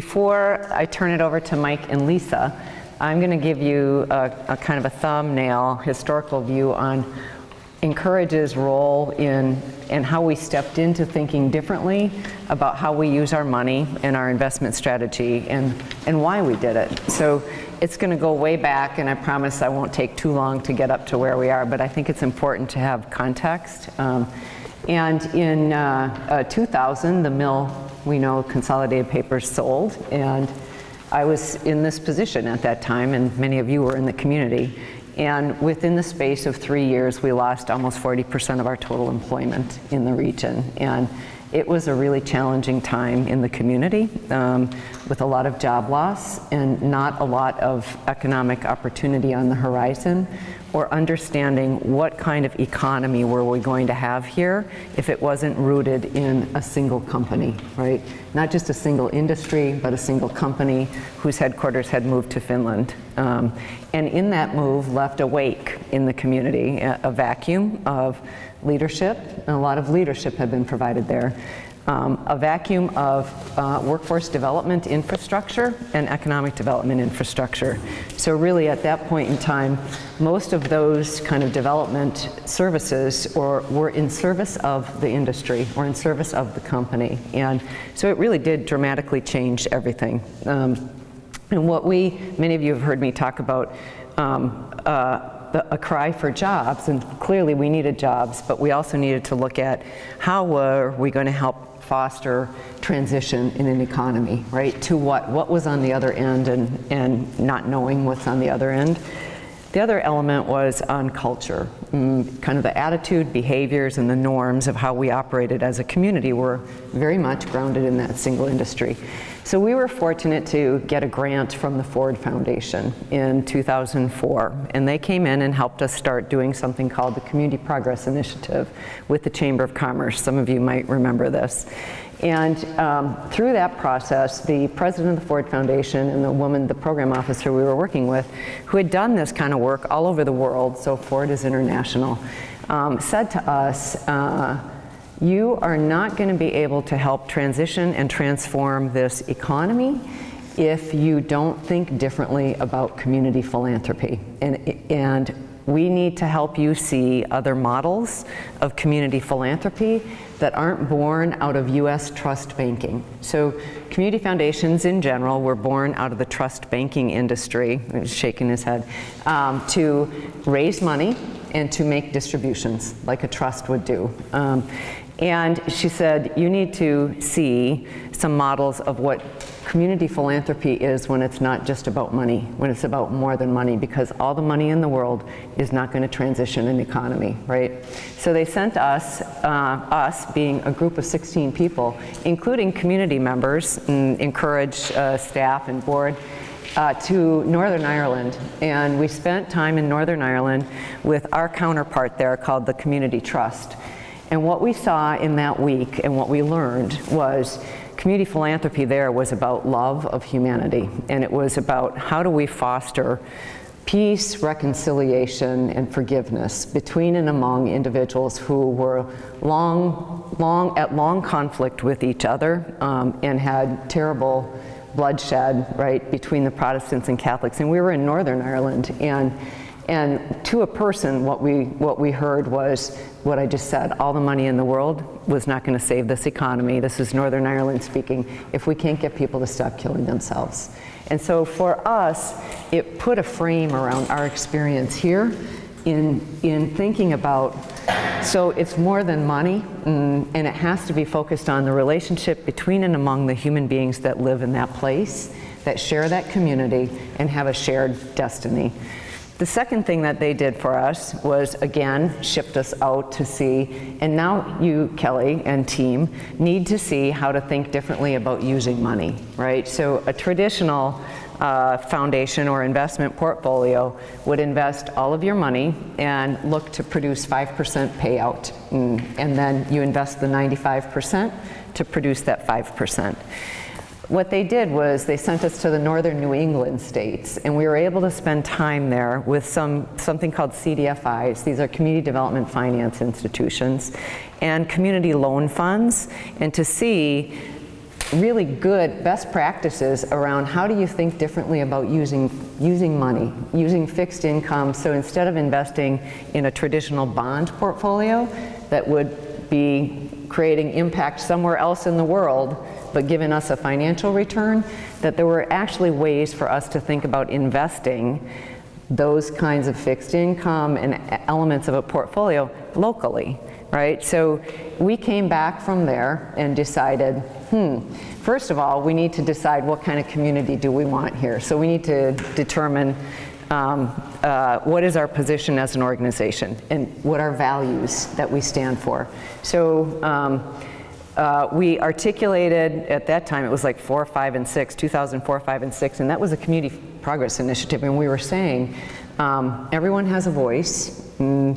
Before I turn it over to Mike and Lisa, I'm going to give you a kind of a thumbnail historical view on Incourage's role in and how we stepped into thinking differently about how we use our money and our investment strategy and why we did it. So it's going to go way back, and I promise I won't take too long to get up to where we are, but I think it's important to have context. And in 2000, the mill, we know, Consolidated Papers sold, and I was in this position at that time, and many of you were in the community. And within the space of 3 years, we lost almost 40% of our total employment in the region. And it was a really challenging time in the community with a lot of job loss and not a lot of economic opportunity on the horizon, or understanding what kind of economy were we going to have here if it wasn't rooted in a single company, right? Not just a single industry, but a single company whose headquarters had moved to Finland. And in that move left a wake in the community, a vacuum of leadership, and a lot of leadership had been provided there. A vacuum of workforce development infrastructure and economic development infrastructure. So really at that point in time, most of those kind of development services were in service of the industry or in service of the company. And so it really did dramatically change everything. And what many of you have heard me talk about, a cry for jobs, and clearly we needed jobs, but we also needed to look at how were we going to help foster transition in an economy, right? To what was on the other end, and not knowing what's on the other end. The other element was on culture. Kind of the attitude, behaviors, and the norms of how we operated as a community were very much grounded in that single industry. So we were fortunate to get a grant from the Ford Foundation in 2004, and they came in and helped us start doing something called the Community Progress Initiative with the Chamber of Commerce. Some of you might remember this. And through that process, the president of the Ford Foundation and the woman, the program officer we were working with, who had done this kind of work all over the world, so Ford is international, said to us, you are not going to be able to help transition and transform this economy if you don't think differently about community philanthropy. And we need to help you see other models of community philanthropy that aren't born out of US trust banking. So community foundations in general were born out of the trust banking industry, he's shaking his head, to raise money and to make distributions like a trust would do. And she said, you need to see some models of what community philanthropy is when it's not just about money, when it's about more than money, because all the money in the world is not going to transition an economy, right? So they sent us, us being a group of 16 people, including community members, and Incourage staff and board, to Northern Ireland. And we spent time in Northern Ireland with our counterpart there called the Community Trust. And what we saw in that week and what we learned was community philanthropy there was about love of humanity. And it was about how do we foster peace, reconciliation, and forgiveness between and among individuals who were at long conflict with each other and had terrible bloodshed, right, between the Protestants and Catholics. And we were in Northern Ireland, and to a person, what we heard was what I just said. All the money in the world was not going to save this economy. This is Northern Ireland speaking, if we can't get people to stop killing themselves. And so for us, it put a frame around our experience here in thinking about, so it's more than money, and it has to be focused on the relationship between and among the human beings that live in that place, that share that community, and have a shared destiny. The second thing that they did for us was, again, shipped us out to see, and now you, Kelly, and team, need to see how to think differently about using money, right? So a traditional foundation or investment portfolio would invest all of your money and look to produce 5% payout. And then you invest the 95% to produce that 5%. What they did was they sent us to the northern New England states, and we were able to spend time there with something called CDFIs. These are community development finance institutions and community loan funds, and to see really good best practices around how do you think differently about using money, using fixed income. So instead of investing in a traditional bond portfolio that would be creating impact somewhere else in the world, but giving us a financial return, that there were actually ways for us to think about investing those kinds of fixed income and elements of a portfolio locally, right? So we came back from there and decided, first of all, we need to decide what kind of community do we want here. So we need to determine what is our position as an organization and what are values that we stand for. So we articulated, at that time it was like 4, 5, and 6, 2004, 5, and 6, and that was a community progress initiative, and we were saying everyone has a voice. Come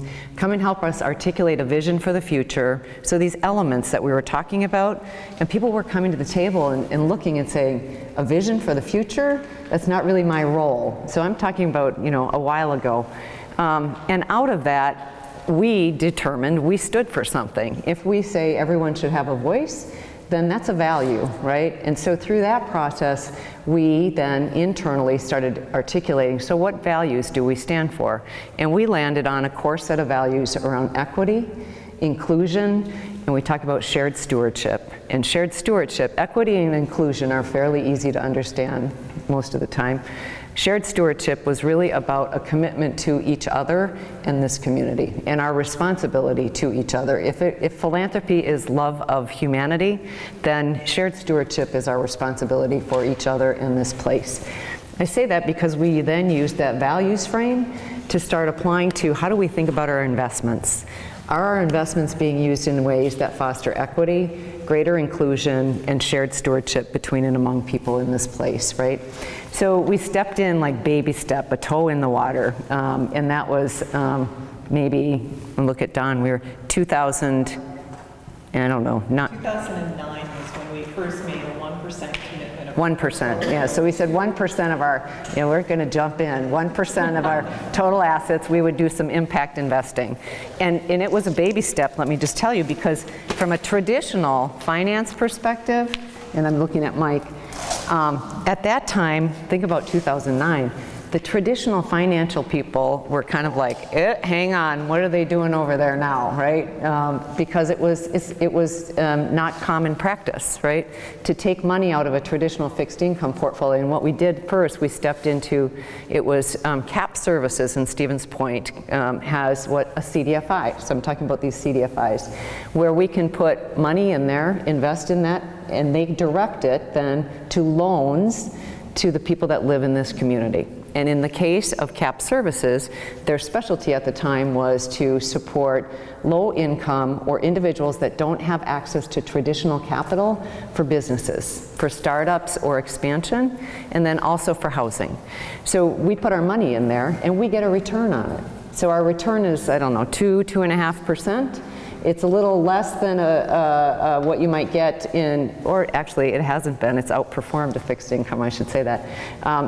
and help us articulate a vision for the future. So these elements that we were talking about, and people were coming to the table and looking and saying, a vision for the future? That's not really my role. So I'm talking about, a while ago. And out of that, we determined we stood for something. If we say everyone should have a voice, then that's a value, right? And so through that process, we then internally started articulating, so what values do we stand for? And we landed on a core set of values around equity, inclusion, and we talk about shared stewardship. And shared stewardship, equity and inclusion are fairly easy to understand most of the time. Shared stewardship was really about a commitment to each other and this community and our responsibility to each other. If philanthropy is love of humanity, then shared stewardship is our responsibility for each other in this place. I say that because we then used that values frame to start applying to how do we think about our investments. Are our investments being used in ways that foster equity, greater inclusion, and shared stewardship between and among people in this place, right? So we stepped in like baby step, a toe in the water, and that was maybe, look at Don, we were 2000, I don't know, not 2009 was when we first made a 1% commitment. 1%, yeah. So we said 1% of our, we're going to jump in. 1% of our total assets, we would do some impact investing. And it was a baby step, let me just tell you, because from a traditional finance perspective, and I'm looking at Mike, at that time, think about 2009, the traditional financial people were kind of like, hang on, what are they doing over there now, right? Because it was not common practice, right? To take money out of a traditional fixed income portfolio. And what we did first, we stepped into, it was Cap Services in Stevens Point has what a CDFI, so I'm talking about these CDFIs, where we can put money in there, invest in that, and they direct it then to loans to the people that live in this community. And in the case of Cap Services, their specialty at the time was to support low income or individuals that don't have access to traditional capital for businesses, for startups or expansion, and then also for housing. So we put our money in there and we get a return on it. So our return is, 2.5%. It's a little less than what you might get in, or actually it hasn't been, it's outperformed a fixed income, I should say that.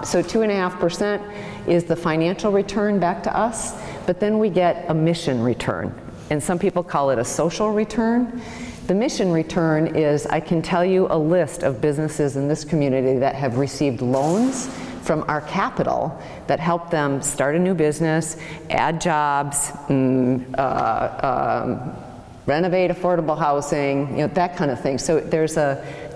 So 2.5% is the financial return back to us, but then we get a mission return. And some people call it a social return. The mission return is, I can tell you a list of businesses in this community that have received loans from our capital that help them start a new business, add jobs, renovate affordable housing, that kind of thing. So there's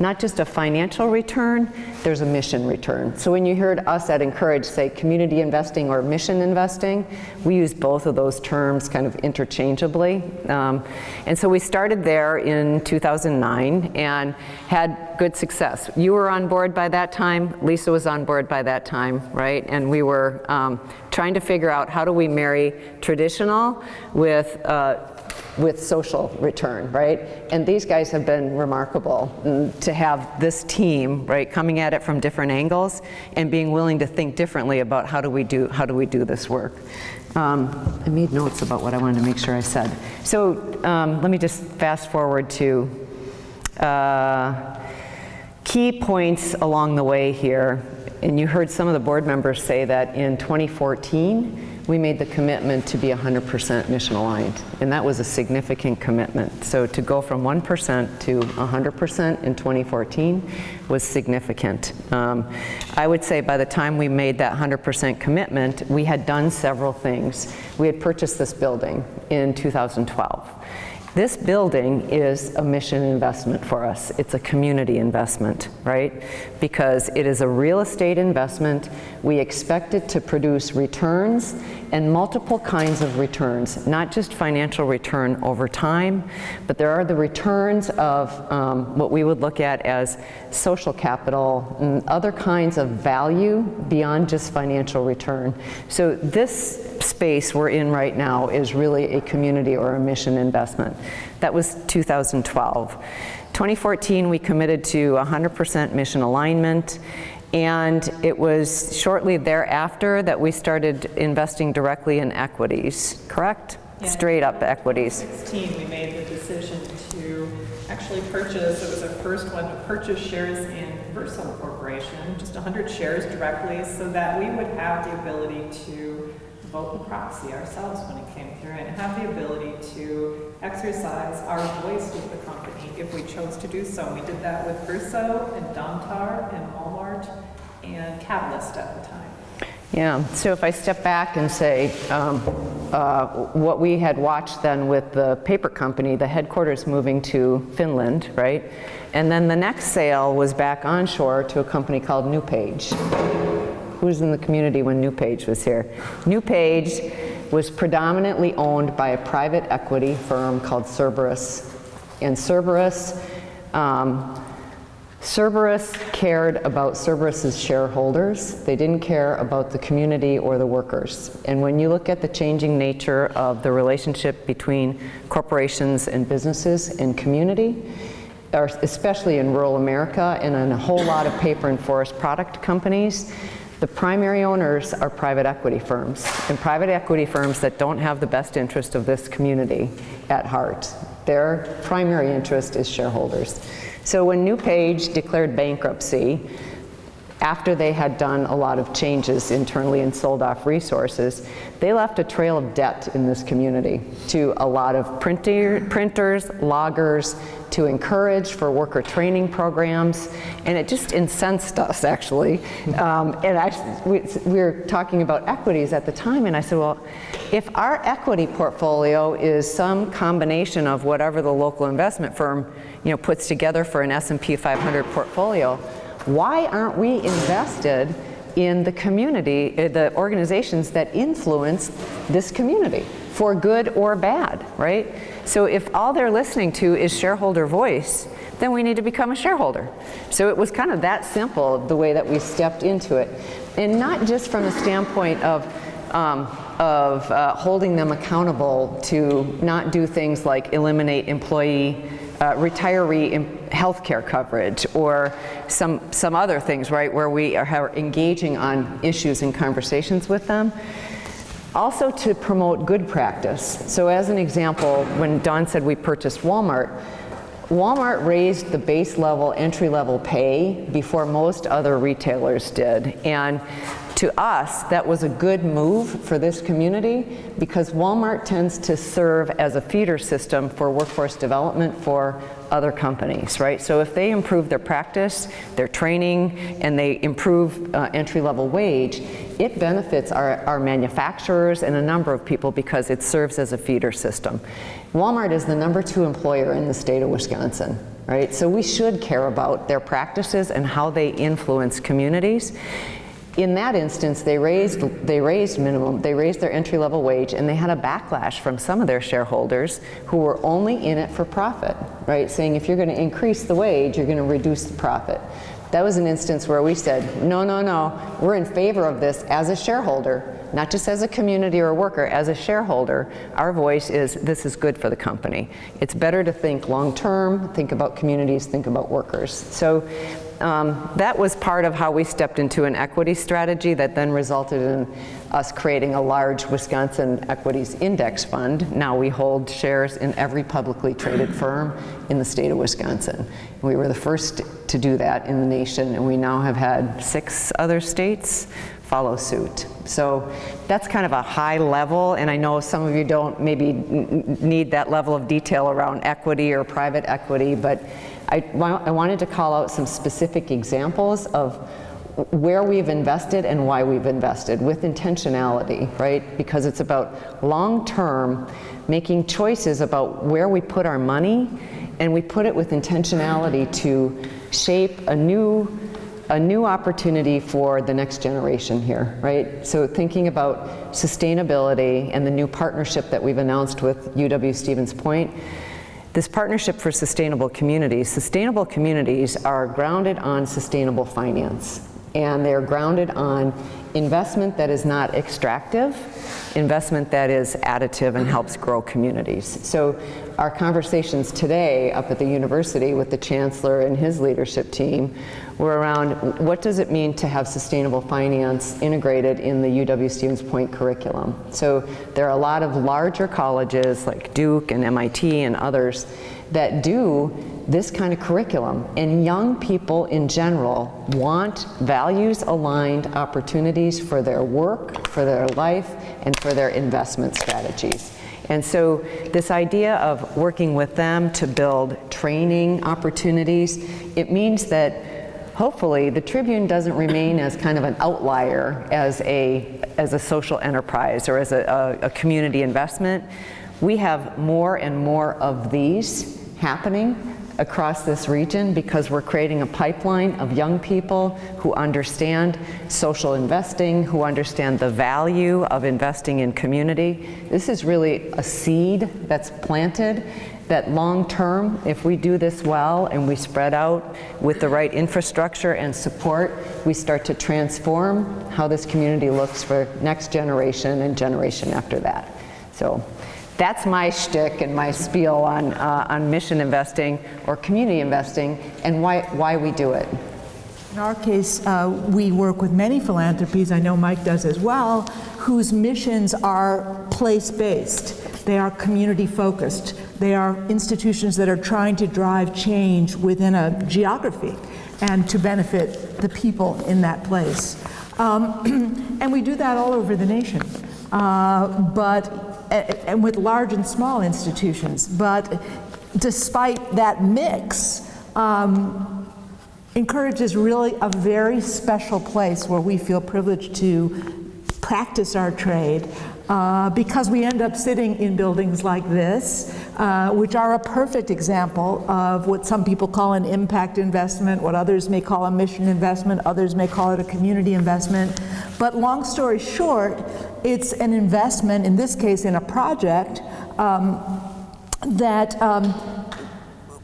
not just a financial return, there's a mission return. So when you heard us at Incourage say community investing or mission investing, we use both of those terms kind of interchangeably. And so we started there in 2009 and had good success. You were on board by that time, Lisa was on board by that time, right? And we were trying to figure out how do we marry traditional with social return, right? And these guys have been remarkable to have this team, right, coming at it from different angles and being willing to think differently about how do we do this work. I made notes about what I wanted to make sure I said. So let me just fast forward to key points along the way here. And you heard some of the board members say that in 2014, we made the commitment to be 100% mission aligned. And that was a significant commitment. So to go from 1% to 100% in 2014 was significant. I would say by the time we made that 100% commitment, we had done several things. We had purchased this building in 2012. This building is a mission investment for us. It's a community investment, right? Because it is a real estate investment. We expect it to produce returns and multiple kinds of returns, not just financial return over time, but there are the returns of what we would look at as social capital and other kinds of value beyond just financial return. So this space we're in right now is really a community or a mission investment. That was 2012. 2014, we committed to 100% mission alignment, and it was shortly thereafter that we started investing directly in equities, correct? Yeah. Straight up equities. In 2016, we made the decision to actually purchase, it was our first one, to purchase shares in Verso Corporation, just 100 shares directly, so that we would have the ability to vote in proxy ourselves when it came through and have the ability to exercise our voice with the company if we chose to do so. We did that with Verso and Domtar and Walmart and Catalyst at the time. Yeah, so if I step back and say what we had watched then with the paper company, the headquarters moving to Finland, right? And then the next sale was back onshore to a company called NewPage. Who was in the community when NewPage was here? NewPage was predominantly owned by a private equity firm called Cerberus. And Cerberus cared about Cerberus's shareholders. They didn't care about the community or the workers. And when you look at the changing nature of the relationship between corporations and businesses and community, or especially in rural America and in a whole lot of paper and forest product companies, the primary owners are private equity firms, and private equity firms that don't have the best interest of this community at heart. Their primary interest is shareholders. So when NewPage declared bankruptcy, after they had done a lot of changes internally and sold off resources, they left a trail of debt in this community to a lot of printers, loggers, to Incourage for worker training programs, and it just incensed us, actually. We were talking about equities at the time, and I said, well, if our equity portfolio is some combination of whatever the local investment firm puts together for an S&P 500 portfolio, why aren't we invested in the community, the organizations that influence this community, for good or bad, right? So if all they're listening to is shareholder voice, then we need to become a shareholder. So it was kind of that simple, the way that we stepped into it. And not just from a standpoint of holding them accountable to not do things like eliminate retiree health care coverage or some other things, right, where we are engaging on issues and conversations with them. Also to promote good practice. So as an example, when Dawn said we purchased Walmart, Walmart raised the base level, entry level pay before most other retailers did. And to us, that was a good move for this community because Walmart tends to serve as a feeder system for workforce development for other companies, right? So if they improve their practice, their training, and they improve entry-level wage, it benefits our manufacturers and a number of people because it serves as a feeder system. Walmart is the #2 employer in the state of Wisconsin, right? So we should care about their practices and how they influence communities. In that instance, they raised their entry-level wage, and they had a backlash from some of their shareholders who were only in it for profit, right? Saying if you're going to increase the wage, you're going to reduce the profit. That was an instance where we said, no, we're in favor of this as a shareholder, not just as a community or a worker, as a shareholder. Our voice is, this is good for the company. It's better to think long-term, think about communities, think about workers. So that was part of how we stepped into an equity strategy that then resulted in us creating a large Wisconsin Equities Index Fund. Now we hold shares in every publicly traded firm in the state of Wisconsin. We were the first to do that in the nation, and we now have had 6 other states follow suit. So that's kind of a high level, and I know some of you don't maybe need that level of detail around equity or private equity, but I wanted to call out some specific examples of where we've invested and why we've invested with intentionality, right? Because it's about long-term making choices about where we put our money, and we put it with intentionality to shape a new opportunity for the next generation here, right? So thinking about sustainability and the new partnership that we've announced with UW-Stevens Point, this partnership for sustainable communities are grounded on sustainable finance. And they're grounded on investment that is not extractive, investment that is additive and helps grow communities. So our conversations today up at the university with the chancellor and his leadership team were around what does it mean to have sustainable finance integrated in the UW-Stevens Point curriculum. So there are a lot of larger colleges like Duke and MIT and others that do this kind of curriculum, and young people in general want values-aligned opportunities for their work, for their life, and for their investment strategies. And so this idea of working with them to build training opportunities, it means that hopefully the Tribune doesn't remain as kind of an outlier as a social enterprise or as a community investment. We have more and more of these happening across this region because we're creating a pipeline of young people who understand social investing, who understand the value of investing in community. This is really a seed that's planted that long term, if we do this well and we spread out with the right infrastructure and support, we start to transform how this community looks for next generation and generation after that. So that's my shtick and my spiel on mission investing or community investing and why we do it. In our case, we work with many philanthropies, I know Mike does as well, whose missions are place-based. They are community-focused. They are institutions that are trying to drive change within a geography and to benefit the people in that place. And we do that all over the nation. And with large and small institutions. But despite that mix, Incourage is really a very special place where we feel privileged to practice our trade because we end up sitting in buildings like this, which are a perfect example of what some people call an impact investment, what others may call a mission investment, others may call it a community investment. But long story short, it's an investment, in this case in a project, that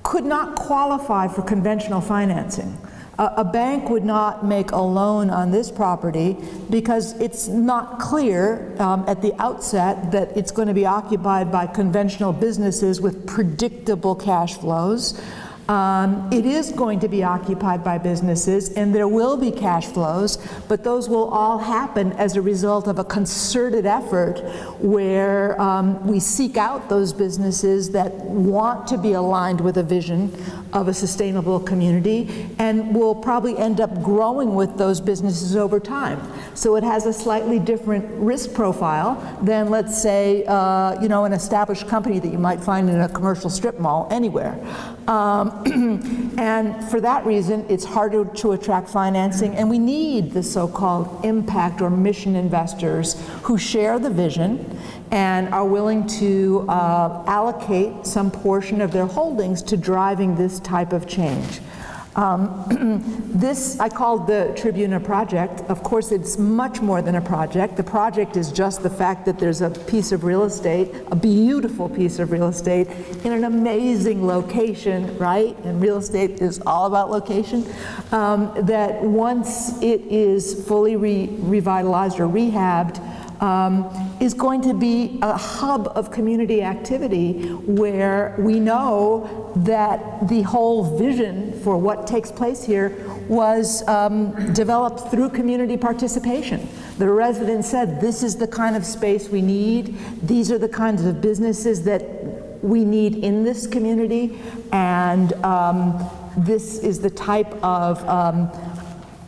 could not qualify for conventional financing. A bank would not make a loan on this property because it's not clear at the outset that it's going to be occupied by conventional businesses with predictable cash flows. It is going to be occupied by businesses, and there will be cash flows, but those will all happen as a result of a concerted effort where we seek out those businesses that want to be aligned with a vision of a sustainable community, and will probably end up growing with those businesses over time. So it has a slightly different risk profile than, let's say, an established company that you might find in a commercial strip mall anywhere. And for that reason, it's harder to attract financing, and we need the so-called impact or mission investors who share the vision and are willing to allocate some portion of their holdings to driving this type of change. This I called the Tribune a project. Of course, it's much more than a project. The project is just the fact that there's a piece of real estate, a beautiful piece of real estate, in an amazing location, right? And real estate is all about location. That once it is fully revitalized or rehabbed, is going to be a hub of community activity where we know that the whole vision for what takes place here was developed through community participation. The residents said, this is the kind of space we need, these are the kinds of businesses that we need in this community, and this is the type of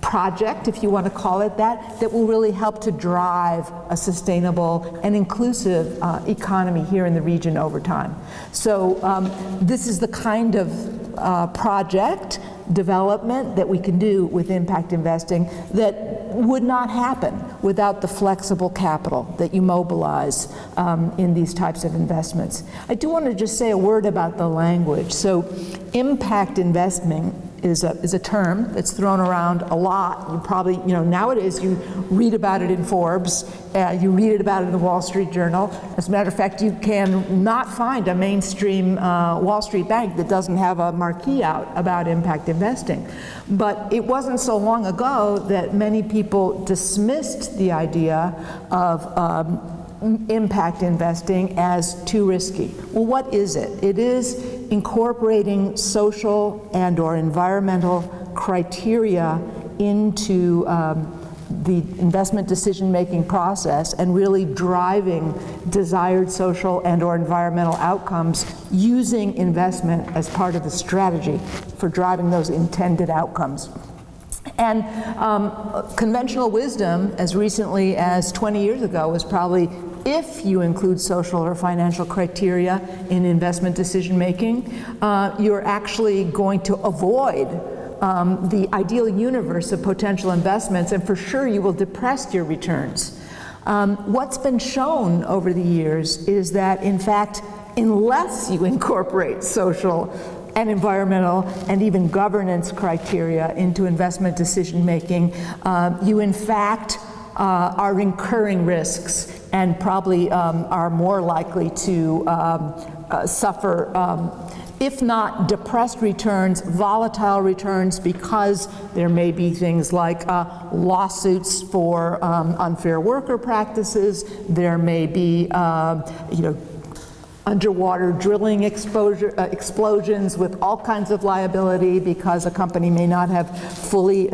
project, if you want to call it that, that will really help to drive a sustainable and inclusive economy here in the region over time. So this is the kind of project development that we can do with impact investing that would not happen without the flexible capital that you mobilize in these types of investments. I do want to just say a word about the language. So impact investing is a term that's thrown around a lot. You probably, nowadays you read about it in Forbes, you read about it in the Wall Street Journal. As a matter of fact, you can not find a mainstream Wall Street bank that doesn't have a marquee out about impact investing. But it wasn't so long ago that many people dismissed the idea of impact investing as too risky. Well, what is it? It is incorporating social and or environmental criteria into the investment decision-making process and really driving desired social and or environmental outcomes using investment as part of the strategy for driving those intended outcomes. And conventional wisdom, as recently as 20 years ago, was probably if you include social or financial criteria in investment decision making, you're actually going to avoid the ideal universe of potential investments, and for sure you will depress your returns. What's been shown over the years is that, in fact, unless you incorporate social and environmental and even governance criteria into investment decision making, you in fact are incurring risks and probably are more likely to suffer, if not depressed returns, volatile returns, because there may be things like lawsuits for unfair worker practices. There may be, underwater drilling explosions with all kinds of liability because a company may not have fully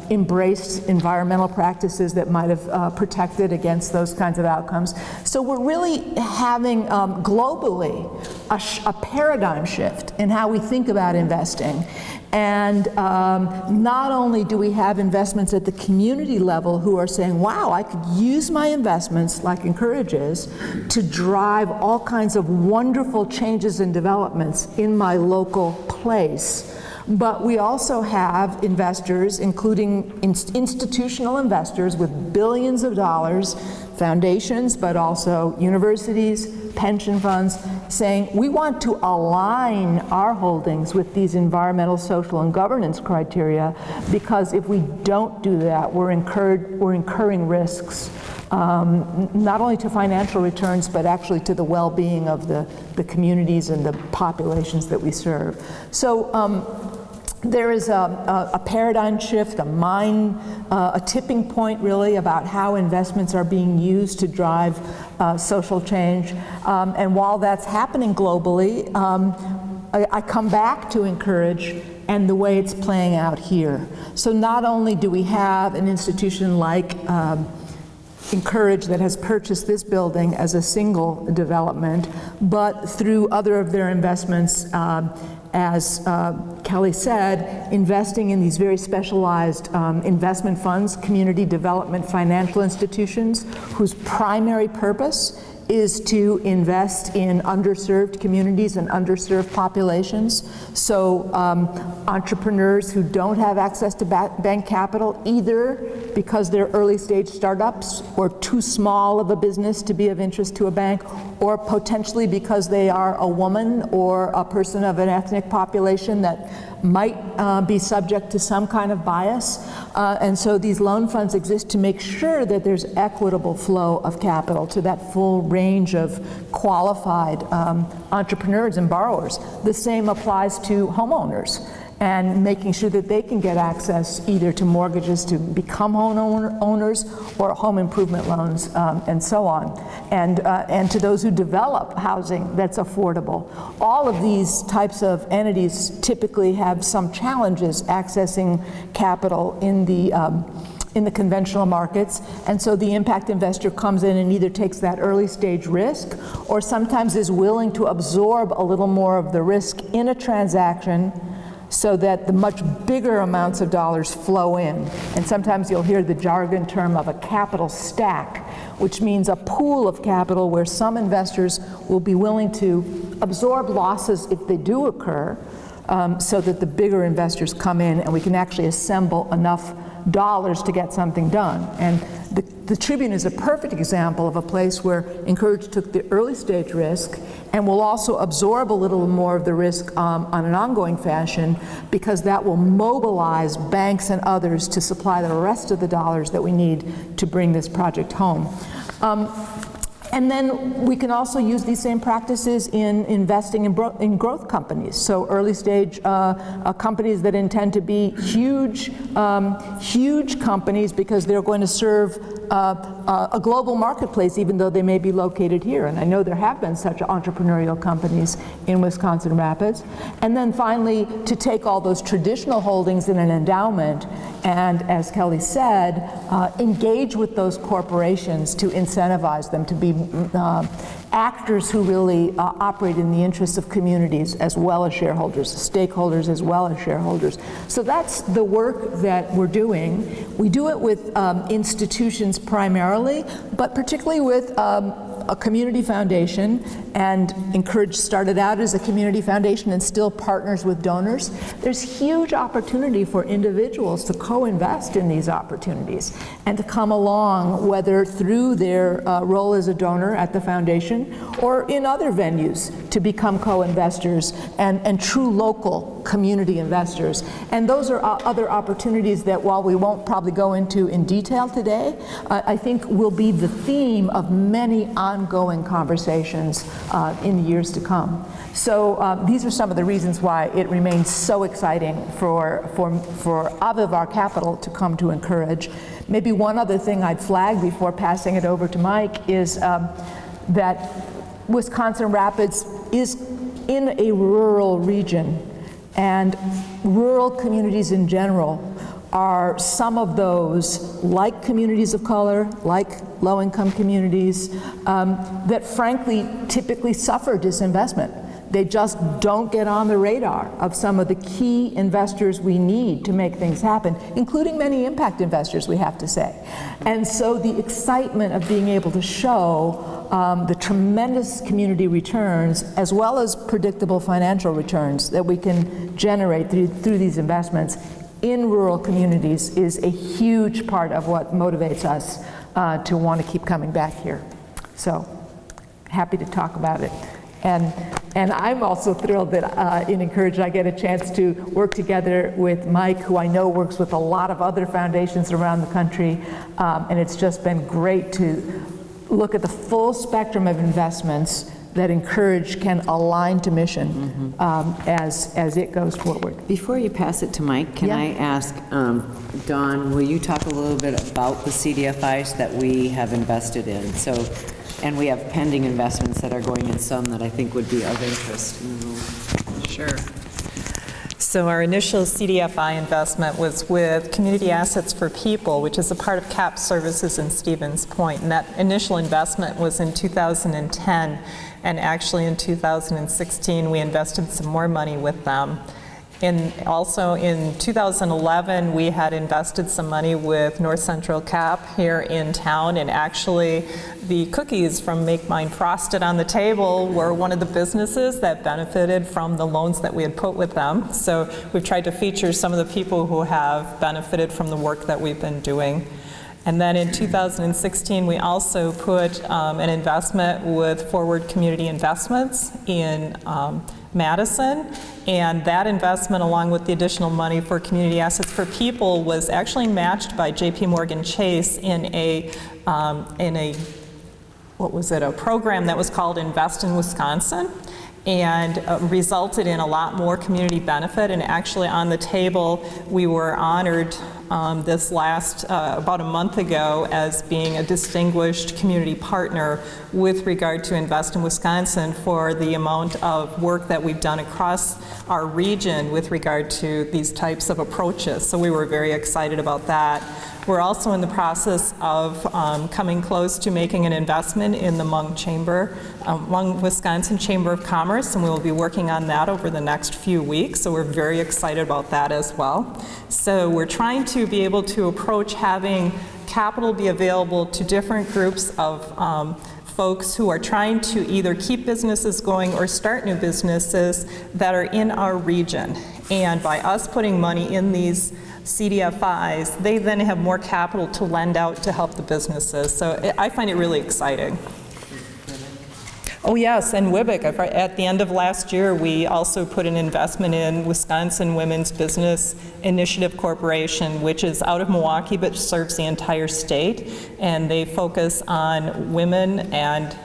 embraced environmental practices that might have protected against those kinds of outcomes. So we're really having globally a paradigm shift in how we think about investing. And not only do we have investments at the community level who are saying, wow, I could use my investments, like Incourage is, to drive all kinds of wonderful changes and developments in my local place. But we also have investors, including institutional investors with billions of dollars, foundations, but also universities, pension funds, saying we want to align our holdings with these environmental, social, and governance criteria, because if we don't do that, we're incurring risks, not only to financial returns, but actually to the well-being of the communities and the populations that we serve. So there is a paradigm shift, a tipping point really about how investments are being used to drive social change. And while that's happening globally, I come back to Incourage and the way it's playing out here. So not only do we have an institution like Incourage that has purchased this building as a single development, but through other of their investments, as Kelly said, investing in these very specialized investment funds, community development financial institutions, whose primary purpose is to invest in underserved communities and underserved populations. So entrepreneurs who don't have access to bank capital, either because they're early stage startups or too small of a business to be of interest to a bank, or potentially because they are a woman or a person of an ethnic population that might be subject to some kind of bias. And so these loan funds exist to make sure that there's equitable flow of capital to that full range of qualified entrepreneurs and borrowers. The same applies to homeowners, and making sure that they can get access either to mortgages to become homeowners or home improvement loans, and so on, and to those who develop housing that's affordable. All of these types of entities typically have some challenges accessing capital in the conventional markets, and so the impact investor comes in and either takes that early stage risk or sometimes is willing to absorb a little more of the risk in a transaction so that the much bigger amounts of dollars flow in. And sometimes you'll hear the jargon term of a capital stack, which means a pool of capital where some investors will be willing to absorb losses if they do occur, so that the bigger investors come in and we can actually assemble enough dollars to get something done. And the Tribune is a perfect example of a place where Incourage took the early stage risk and will also absorb a little more of the risk on an ongoing fashion, because that will mobilize banks and others to supply the rest of the dollars that we need to bring this project home. And then we can also use these same practices in investing in growth companies. So early stage companies that intend to be huge companies because they're going to serve a global marketplace, even though they may be located here. And I know there have been such entrepreneurial companies in Wisconsin Rapids. And then finally, to take all those traditional holdings in an endowment and, as Kelly said, engage with those corporations to incentivize them to be actors who really operate in the interests of communities as well as shareholders, stakeholders as well as shareholders. So that's the work that we're doing. We do it with institutions primarily, but particularly with a community foundation, and Incourage started out as a community foundation and still partners with donors. There's huge opportunity for individuals to co-invest in these opportunities and to come along, whether through their role as a donor at the foundation or in other venues, to become co-investors and true local community investors. And those are other opportunities that, while we won't probably go into in detail today, I think will be the theme of many ongoing conversations in the years to come. So these are some of the reasons why it remains so exciting for Avivar Capital to come to Incourage. Maybe one other thing I'd flag before passing it over to Mike is that Wisconsin Rapids is in a rural region, and rural communities in general are some of those, like communities of color, like low-income communities, that frankly typically suffer disinvestment. They just don't get on the radar of some of the key investors we need to make things happen, including many impact investors, we have to say. And so the excitement of being able to show the tremendous community returns as well as predictable financial returns that we can generate through these investments in rural communities is a huge part of what motivates us to want to keep coming back here. So happy to talk about it. And I'm also thrilled that in Incourage I get a chance to work together with Mike, who I know works with a lot of other foundations around the country, and it's just been great to look at the full spectrum of investments that Incourage can align to mission as it goes forward. Before you pass it to Mike, can I ask, Dawn, will you talk a little bit about the CDFIs that we have invested in? So, and we have pending investments that are going in some that I think would be of interest in the room. Sure. So our initial CDFI investment was with Community Assets for People, which is a part of CAP Services in Stevens Point. And that initial investment was in 2010. And actually in 2016, we invested some more money with them. And also in 2011, we had invested some money with North Central Cap here in town, and actually the cookies from Make Mine Frosted on the Table were one of the businesses that benefited from the loans that we had put with them. So we've tried to feature some of the people who have benefited from the work that we've been doing. And then in 2016, we also put an investment with Forward Community Investments in Madison, and that investment, along with the additional money for Community Assets for People, was actually matched by JP Morgan Chase in a program that was called Invest in Wisconsin, and resulted in a lot more community benefit. And actually on the table, we were honored this last, about a month ago, as being a distinguished community partner with regard to Invest in Wisconsin for the amount of work that we've done across our region with regard to these types of approaches. So we were very excited about that. We're also in the process of coming close to making an investment in the Hmong Wisconsin Chamber of Commerce, and we will be working on that over the next few weeks, so we're very excited about that as well. So we're trying to be able to approach having capital be available to different groups of folks who are trying to either keep businesses going or start new businesses that are in our region. And by us putting money in these CDFIs, they then have more capital to lend out to help the businesses. So I find it really exciting. Oh yes, and WIBIC, at the end of last year, we also put an investment in Wisconsin Women's Business Initiative Corporation, which is out of Milwaukee but serves the entire state, and they focus on women and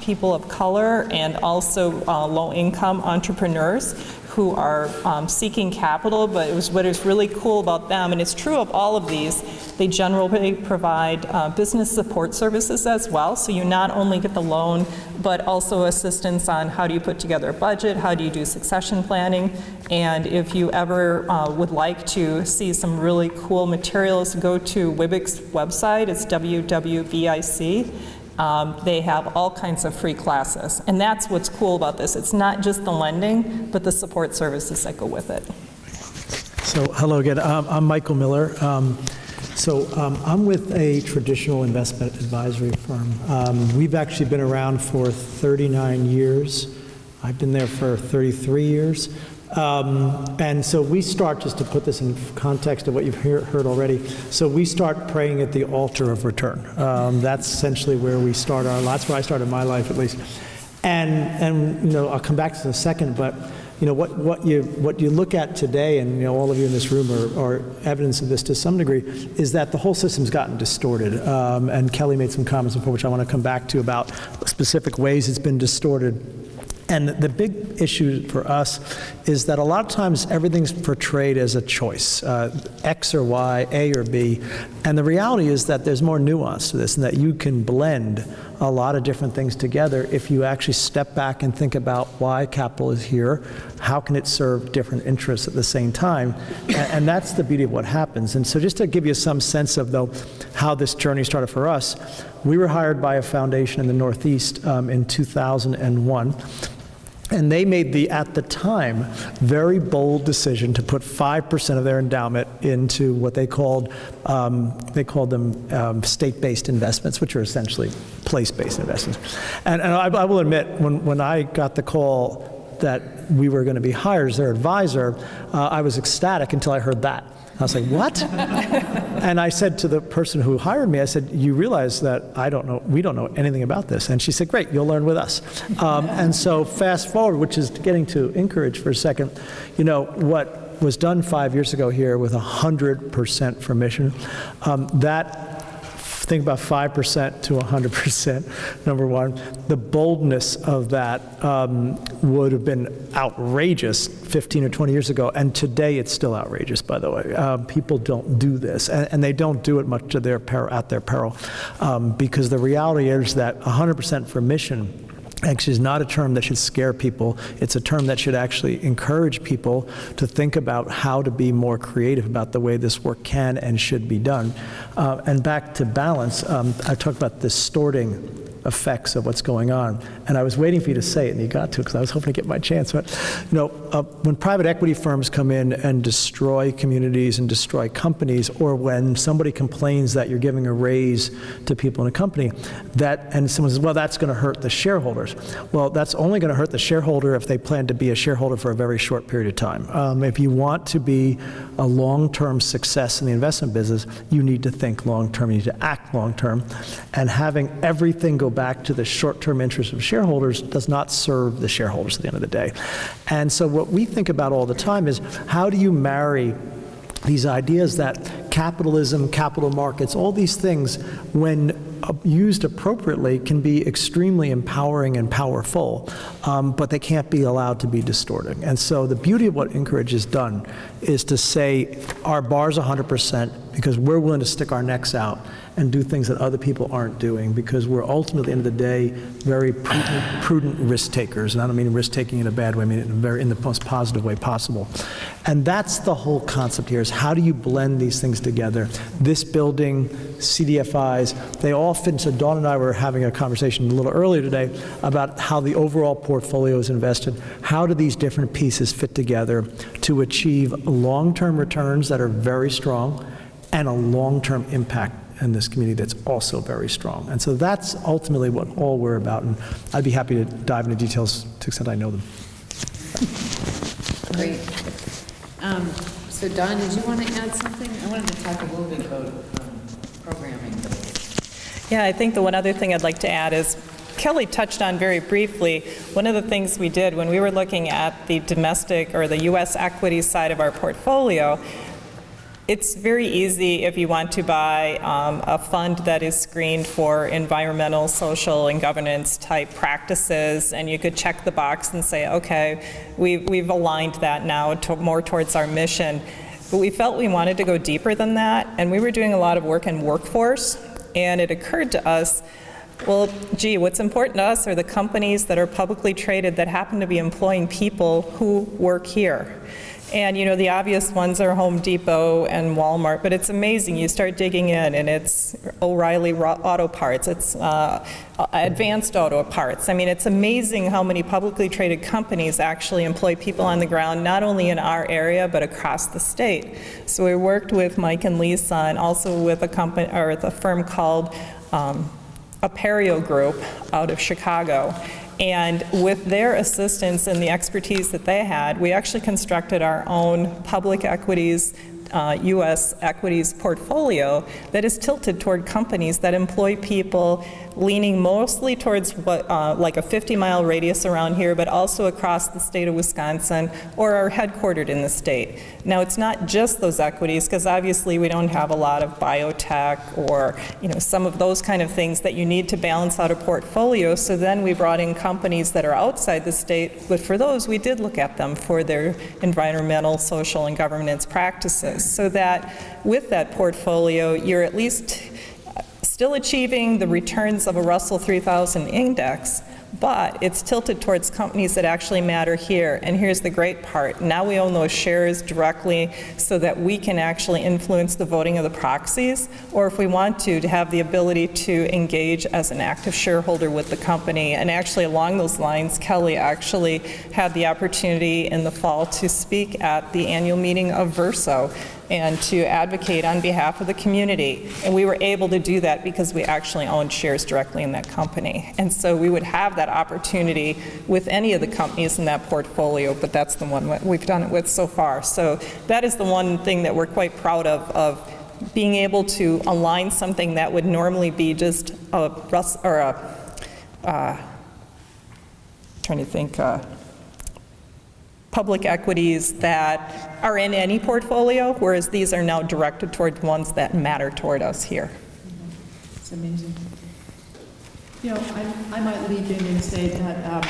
people of color and also low-income entrepreneurs who are seeking capital. But what is really cool about them, and it's true of all of these, they generally provide business support services as well. So you not only get the loan, but also assistance on how do you put together a budget, how do you do succession planning, and if you ever would like to see some really cool materials, go to WIBIC's website. It's WWBIC. They have all kinds of free classes. And that's what's cool about this. It's not just the lending, but the support services that go with it. So hello again. I'm Michael Miller. I'm with a traditional investment advisory firm. We've actually been around for 39 years. I've been there for 33 years. And so we start, just to put this in context of what you've heard already, so we start praying at the altar of return. That's essentially where we start that's where I started my life, at least. And I'll come back to this in a second, but what you look at today, and all of you in this room are evidence of this to some degree, is that the whole system's gotten distorted. And Kelly made some comments before, which I want to come back to, about specific ways it's been distorted. And the big issue for us is that a lot of times everything's portrayed as a choice, X or Y, A or B. And the reality is that there's more nuance to this, and that you can blend a lot of different things together if you actually step back and think about why capital is here, how can it serve different interests at the same time, and that's the beauty of what happens. And so just to give you some sense of, though, how this journey started for us, we were hired by a foundation in the Northeast in 2001. And they made the, at the time, very bold decision to put 5% of their endowment into what they called them state-based investments, which are essentially place-based investments. And I will admit, when I got the call that we were going to be hired as their advisor, I was ecstatic until I heard that. I was like, what? And I said to the person who hired me, I said, you realize that we don't know anything about this. And she said, great, you'll learn with us. And so fast forward, which is getting to Incourage for a second, what was done 5 years ago here with 100% for mission, think about 5% to 100%, number one. The boldness of that would have been outrageous 15 or 20 years ago, and today it's still outrageous, by the way. People don't do this, and they don't do it much to their at their peril, because the reality is that 100% for mission actually is not a term that should scare people. It's a term that should actually encourage people to think about how to be more creative about the way this work can and should be done. And back to balance, I talked about distorting effects of what's going on. And I was waiting for you to say it, and you got to, because I was hoping to get my chance. But when private equity firms come in and destroy communities and destroy companies, or when somebody complains that you're giving a raise to people in a company, and someone says, well, that's going to hurt the shareholders. Well, that's only going to hurt the shareholder if they plan to be a shareholder for a very short period of time. If you want to be a long-term success in the investment business, you need to think long-term, you need to act long-term, and having everything go back to the short-term interests of shareholders does not serve the shareholders at the end of the day. And so what we think about all the time is, how do you marry these ideas that capitalism, capital markets, all these things, when used appropriately, can be extremely empowering and powerful, but they can't be allowed to be distorted. And so the beauty of what Incourage has done is to say our bar's 100%, because we're willing to stick our necks out and do things that other people aren't doing, because we're ultimately, at the end of the day, very prudent risk takers. And I don't mean risk taking in a bad way, I mean it in the most positive way possible. And that's the whole concept here, is how do you blend these things together? This building, CDFIs, they all fit. So Dawn and I were having a conversation a little earlier today about how the overall portfolio is invested. How do these different pieces fit together to achieve long-term returns that are very strong and a long-term impact in this community that's also very strong? And so that's ultimately what all we're about. And I'd be happy to dive into details to the extent I know them. Great. So Don, did you want to add something? I wanted to talk a little bit about programming. Yeah, I think the one other thing I'd like to add is Kelly touched on very briefly, one of the things we did when we were looking at the domestic or the U.S. equity side of our portfolio. It's very easy if you want to buy a fund that is screened for environmental, social, and governance type practices, and you could check the box and say, okay, we've aligned that now more towards our mission. But we felt we wanted to go deeper than that, and we were doing a lot of work in workforce, and it occurred to us, well, gee, what's important to us are the companies that are publicly traded that happen to be employing people who work here. And, you know, the obvious ones are Home Depot and Walmart, but it's amazing. You start digging in, and it's O'Reilly Auto Parts, it's Advanced Auto Parts. I mean, it's amazing how many publicly traded companies actually employ people on the ground, not only in our area, but across the state. So we worked with Mike and Lisa, and also with a company, or with a firm called Aperio Group out of Chicago. And with their assistance and the expertise that they had, we actually constructed our own public equities, U.S. equities portfolio that is tilted toward companies that employ people, leaning mostly towards what, like a 50-mile radius around here, but also across the state of Wisconsin, or are headquartered in the state. Now, it's not just those equities, because obviously we don't have a lot of biotech or, you know, some of those kind of things that you need to balance out a portfolio. So then we brought in companies that are outside the state, but for those we did look at them for their environmental, social, and governance practices, so that with that portfolio you're at least still achieving the returns of a Russell 3000 index, but it's tilted towards companies that actually matter here. And here's the great part. Now we own those shares directly so that we can actually influence the voting of the proxies, or if we want to have the ability to engage as an active shareholder with the company. And actually along those lines, Kelly actually had the opportunity in the fall to speak at the annual meeting of Verso and to advocate on behalf of the community. And we were able to do that because we actually owned shares directly in that company. And so we would have that opportunity with any of the companies in that portfolio, but that's the one that we've done it with so far. So that is the one thing that we're quite proud of being able to align something that would normally be just public equities that are in any portfolio, whereas these are now directed toward ones that matter toward us here. It's amazing. You know, I might leap in and say that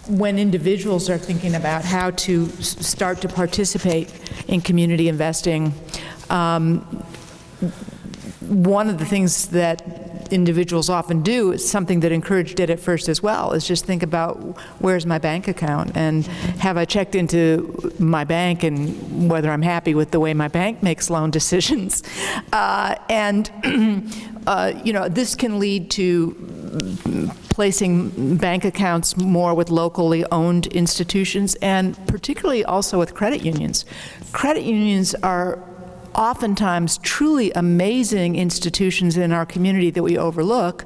when individuals are thinking about how to start to participate in community investing, one of the things that individuals often do is something that Incourage did at first as well, is just think about where's my bank account, and have I checked into my bank and whether I'm happy with the way my bank makes loan decisions. You know, this can lead to placing bank accounts more with locally owned institutions, and particularly also with credit unions. Credit unions are oftentimes truly amazing institutions in our community that we overlook.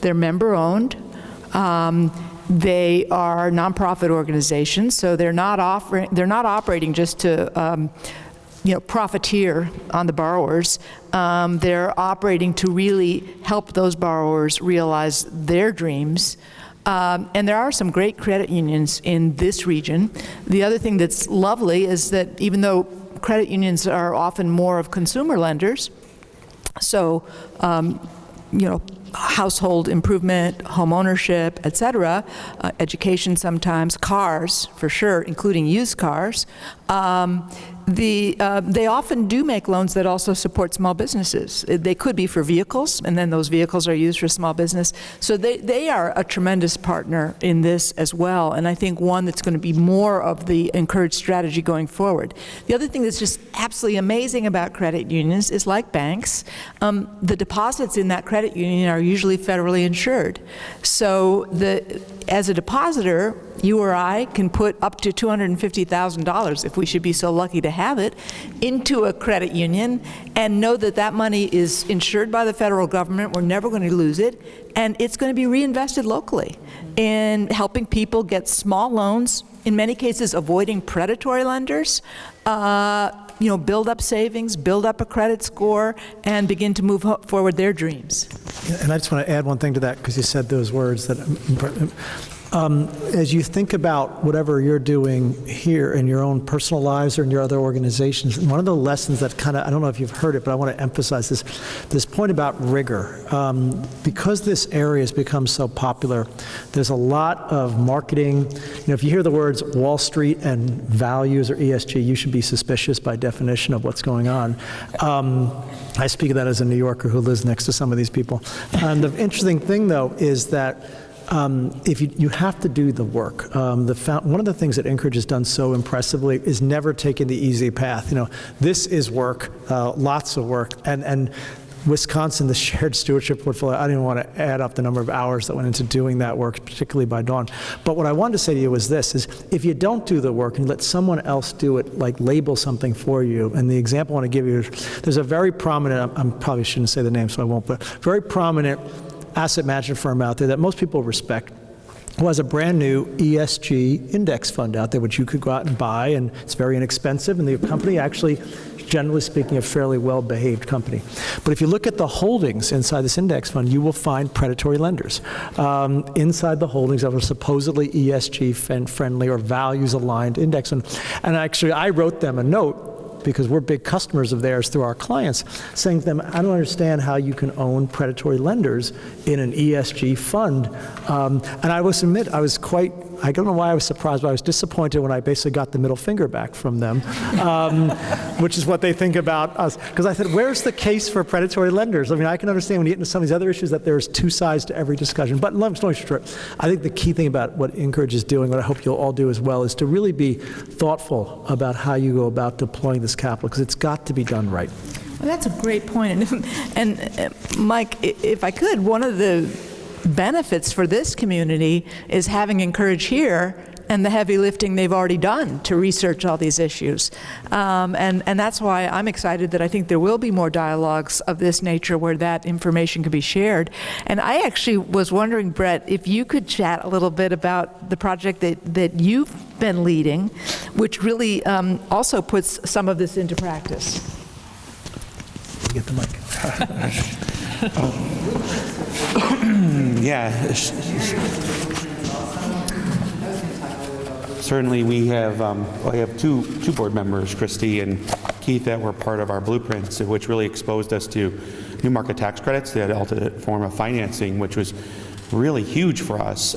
They're member-owned. They are nonprofit organizations, so they're not operating just to you know, profiteer on the borrowers. They're operating to really help those borrowers realize their dreams. And there are some great credit unions in this region. The other thing that's lovely is that even though credit unions are often more of consumer lenders, so you know, household improvement, home ownership, et cetera, education sometimes, cars for sure, including used cars. They often do make loans that also support small businesses. They could be for vehicles, and then those vehicles are used for small business. So they are a tremendous partner in this as well, and I think one that's going to be more of the Incourage strategy going forward. The other thing that's just absolutely amazing about credit unions is, like banks, the deposits in that credit union are usually federally insured. So as a depositor, you or I can put up to $250,000, if we should be so lucky to have it, into a credit union and know that that money is insured by the federal government. We're never going to lose it, and it's going to be reinvested locally in helping people get small loans, in many cases avoiding predatory lenders, build up savings, build up a credit score, and begin to move forward their dreams. And I just want to add one thing to that, because you said those words that as you think about whatever you're doing here in your own personal lives or in your other organizations, one of the lessons that I don't know if you've heard it, but I want to emphasize this point about rigor. Because this area has become so popular, there's a lot of marketing. If you hear the words Wall Street and values or ESG, you should be suspicious by definition of what's going on. I speak of that as a New Yorker who lives next to some of these people. And the interesting thing, though, is that if you have to do the work. One of the things that Incourage has done so impressively is never taken the easy path. This is work, lots of work, and Wisconsin, the shared stewardship portfolio, I don't even want to add up the number of hours that went into doing that work, particularly by Dawn. But what I wanted to say to you was this, is if you don't do the work and let someone else do it, like label something for you, and the example I want to give you is, there's a very prominent, I probably shouldn't say the name so I won't, but very prominent asset management firm out there that most people respect, who has a brand new ESG index fund out there, which you could go out and buy, and it's very inexpensive, and the company actually, generally speaking, a fairly well-behaved company. But if you look at the holdings inside this index fund, you will find predatory lenders inside the holdings that are supposedly ESG friendly or values-aligned index. And actually, I wrote them a note, because we're big customers of theirs through our clients, saying to them, I don't understand how you can own predatory lenders in an ESG fund. And I must admit, I don't know why I was surprised, but I was disappointed when I basically got the middle finger back from them, which is what they think about us. Because I said, where's the case for predatory lenders? I mean, I can understand when you get into some of these other issues that there's two sides to every discussion. But long story short, I think the key thing about what Incourage is doing, what I hope you'll all do as well, is to really be thoughtful about how you go about deploying this capital, because it's got to be done right. Well, that's a great point. And Mike, if I could, one of the benefits for this community is having Incourage here and the heavy lifting they've already done to research all these issues. And that's why I'm excited that I think there will be more dialogues of this nature where that information can be shared. And I actually was wondering, Brett, if you could chat a little bit about the project that you've been leading, which really also puts some of this into practice. Get the mic. Yeah. Certainly, we have two board members, Christy and Keith, that were part of our blueprints, which really exposed us to new market tax credits, the alternate form of financing, which was really huge for us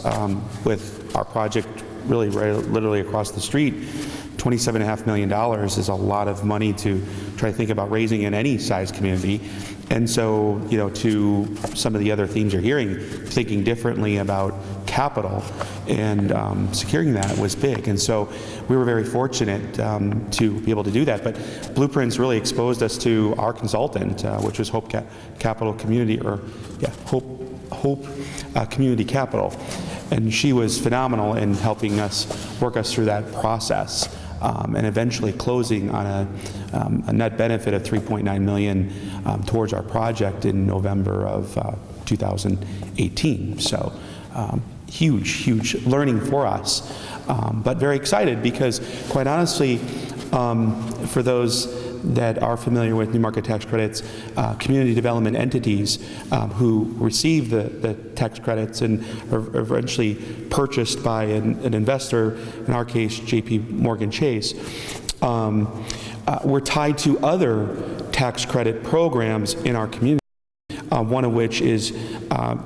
with our project really literally across the street. $27.5 million is a lot of money to try to think about raising in any size community. And so, to some of the other themes you're hearing, thinking differently about capital and securing that was big. And so we were very fortunate to be able to do that. But Blueprints really exposed us to our consultant, which was Hope Capital Community, Hope Community Capital. And she was phenomenal in helping us work us through that process. And eventually closing on a net benefit of $3.9 million towards our project in November of 2018. So huge learning for us, but very excited because, quite honestly, for those that are familiar with new market tax credits, community development entities who receive the tax credits and are eventually purchased by an investor, in our case, JP Morgan Chase, we're tied to other tax credit programs in our community. one of which is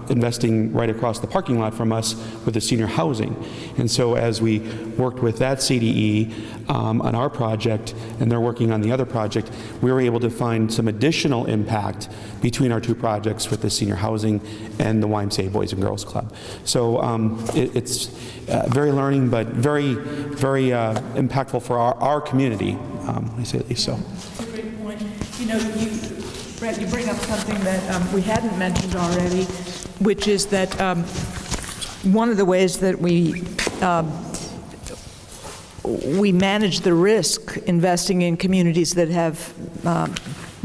investing right across the parking lot from us with the senior housing. And so as we worked with that CDE on our project, and they're working on the other project, we were able to find some additional impact between our two projects with the senior housing and the YMCA Boys and Girls Club. So it's very learning, but very, very impactful for our community, I say at least so. That's a great point. You know, Brett, you bring up something that we hadn't mentioned already, which is that one of the ways that we manage the risk investing in communities that have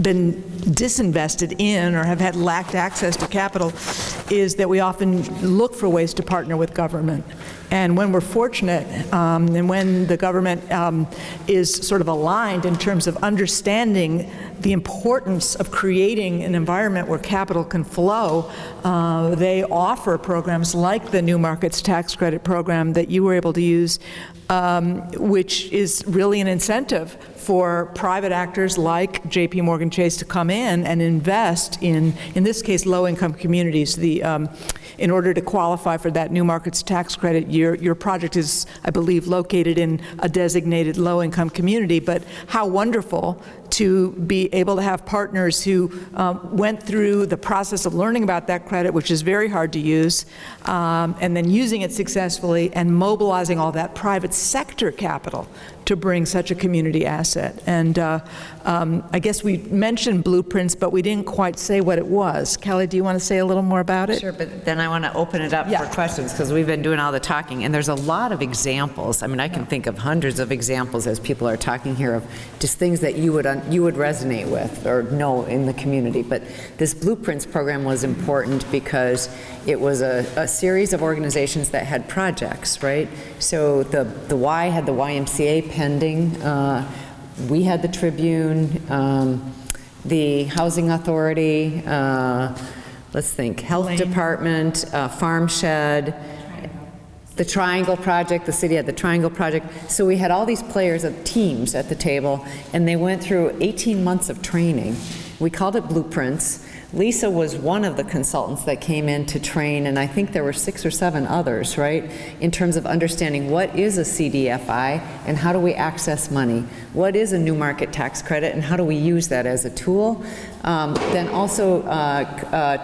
been disinvested in or have had lacked access to capital is that we often look for ways to partner with government. And when we're fortunate, and when the government is sort of aligned in terms of understanding the importance of creating an environment where capital can flow, they offer programs like the New Markets Tax Credit program that you were able to use, which is really an incentive for private actors like JP Morgan Chase to come in and invest in this case, low-income communities. In order to qualify for that New Markets Tax Credit, your project is, I believe, located in a designated low-income community, but how wonderful to be able to have partners who went through the process of learning about that credit, which is very hard to use, and then using it successfully and mobilizing all that private sector capital to bring such a community asset. And I guess we mentioned blueprints, but we didn't quite say what it was. Kelly, do you want to say a little more about it? Sure, but then I want to open it up for questions, because we've been doing all the talking, and there's a lot of examples. I mean, I can think of hundreds of examples as people are talking here of just things that you would resonate with or know in the community. But this Blueprints program was important because it was a series of organizations that had projects, right? So the Y had the YMCA pending. We had the Tribune, the Housing Authority, let's think, Health Department, Farm Shed, the Triangle Project, the city had the Triangle Project. So we had all these players of teams at the table, and they went through 18 months of training. We called it Blueprints. Lisa was one of the consultants that came in to train, and I think there were 6 or 7 others, right, in terms of understanding what is a CDFI and how do we access money, what is a new market tax credit and how do we use that as a tool. Then also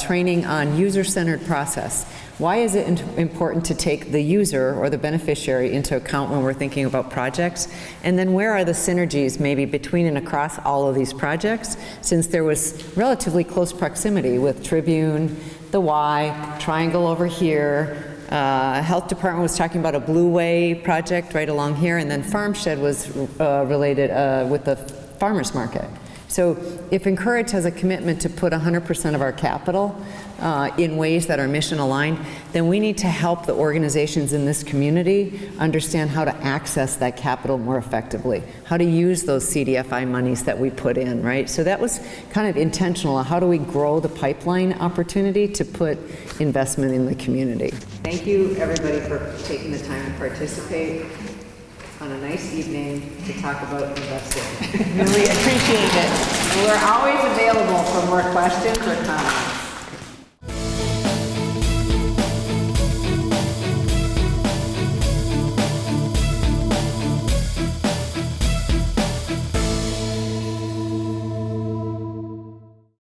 training on user-centered process. Why is it important to take the user or the beneficiary into account when we're thinking about projects? And then where are the synergies maybe between and across all of these projects, since there was relatively close proximity with Tribune, the Y, Triangle over here, Health Department was talking about a Blue Way project right along here, and then Farm Shed was related with the farmers market. So if Incourage has a commitment to put 100% of our capital in ways that are mission aligned, then we need to help the organizations in this community understand how to access that capital more effectively, how to use those CDFI monies that we put in, right? So that was kind of intentional. How do we grow the pipeline opportunity to put investment in the community? Thank you, everybody, for taking the time to participate on a nice evening to talk about investing. Really appreciate it. We're always available for more questions or comments.